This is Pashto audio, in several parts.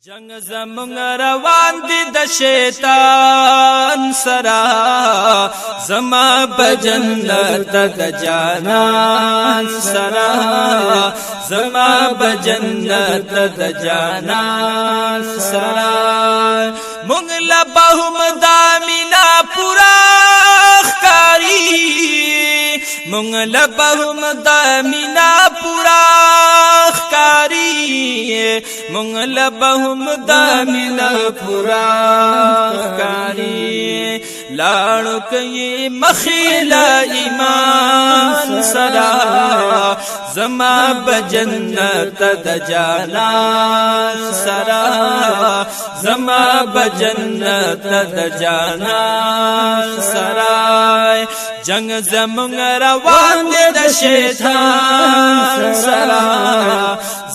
جنگ زمونږ روان دي د شیطان سرا زما بجنت د جانان سرا زما بجنت د جانان سرا مونږ لبهم دامینا پورا خکاری مونږ لبهم دامینا پورا خکاری مونږ لبهم دامینا پورا خکاری لاړو کوي مخیلا ایمان سرا زما بجنت د جانان سرا زما بجنت د جانان سرا جنگ زمونږ روان دي د شیطان سرا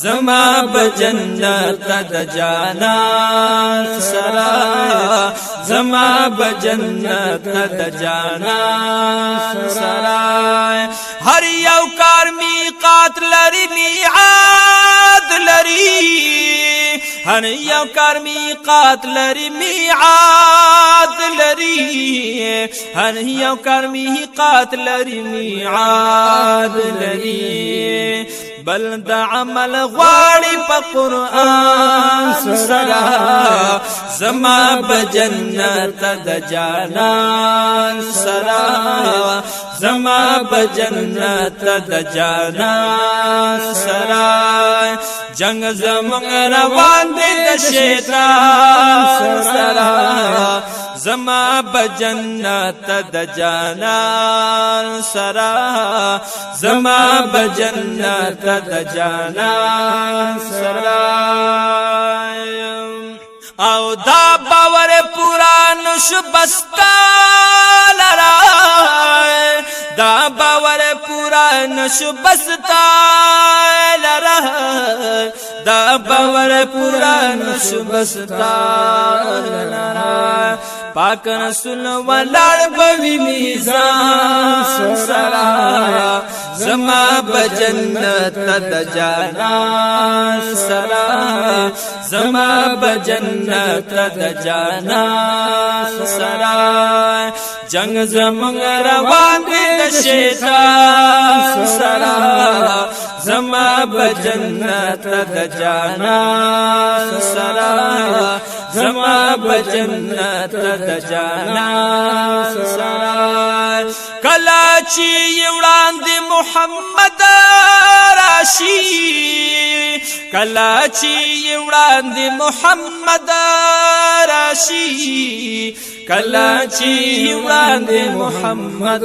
زما بجنت د جانان سرا زما بجنت د جانان سرا هر یو کار میقات لري میعاد لري هر یو کار میقات لري میعاد لري هر یو کار میقات لري میعاد لري بل د عمل غواړي په قرآن سرا زما بجنت د جانان سرا زما بجنت د جانان سرا جنگ زمونږ روان دي د شیطان سرا زما بجنت د جانان سرا زما بجنت د جانان سرا او دا باور پورا نشو بستا لرا دا باور پورا نشو بستا لرا دا باور پورا نشو بستا لرا پاک رسول ولار بوی میزان سرا زما بجنت د جانان سرا زما بجنت د جانان سرا جنگ زمونږ روان دي د شیطان سرا زما بجنت د جانان سرا زما بجنت د جانان سرا کلا چې وړاندې محمد راشي کلا چې وړاندې محمد راشي کلا چې وړاندې محمد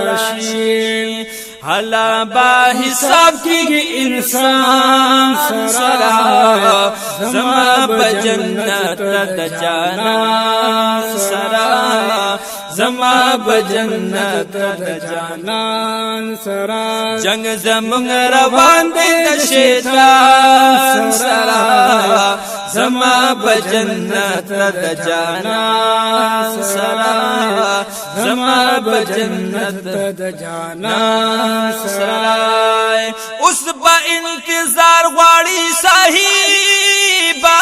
راشي حالا با حساب کیږي انسان سرا زما بجنت د جانان سرا زما بجنت د جانان سرا جنگ زمونږ روان دي د شیطان سرا زما بجنت د جانان سرا زما بجنت د جانان سرا اوس با انتظار غواړي صاحبا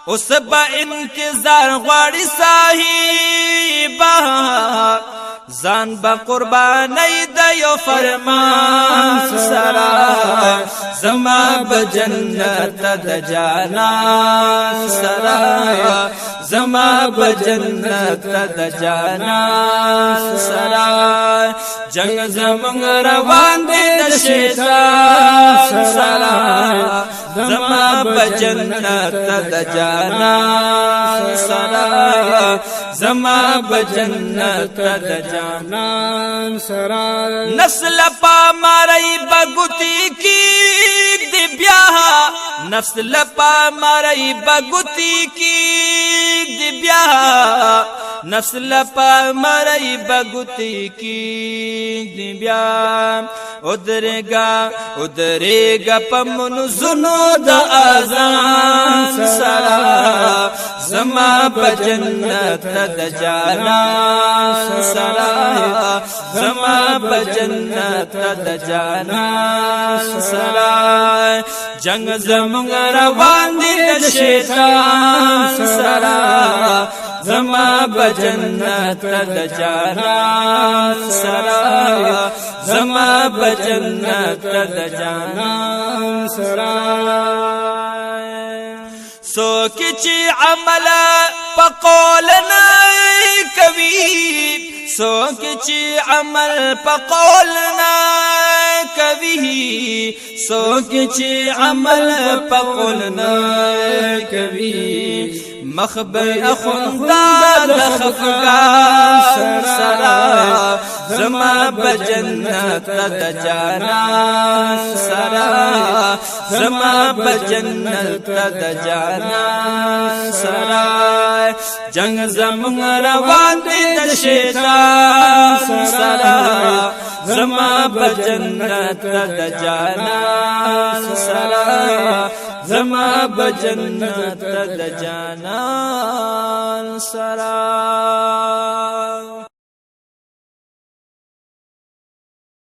اوس با انتظار غواړي صاحبا ځان با قرباني د یو فرمان سرا زما بجنت د جانان سرا زما بجنت د جانان سرا جنگ زمونږ روان دي د شیطان سرا زما بجنت د جانان سرا زما بجنت د جانان سرا نسل پا مارای بگوتی کی دی بیا نسل پا مارای بگوتی کی دی بیا نسل پا مارای بگوتی کی دی بیا ادریگا پمنو زنو دا آزان سرا زما بجنت د جانان سرا زما بجنت د جانان سرا جنگ زمونږ روان دی د شیطان سرا زما بجنت د جانان سرا زما بجنت د جانان سرا سوک چی عمل پا قول نای کوي سوک چی عمل پا قول نای کوي سوک چی عمل پا قول نای کوي مخبر اخوندا دخفگان سرا زما بجنت د جانان سرا زما بجنت د جانان سرا جنگ زمونږ روان دی د شیطان سرا زما بجنت د جانان سرا زما بجنت د جانان سرا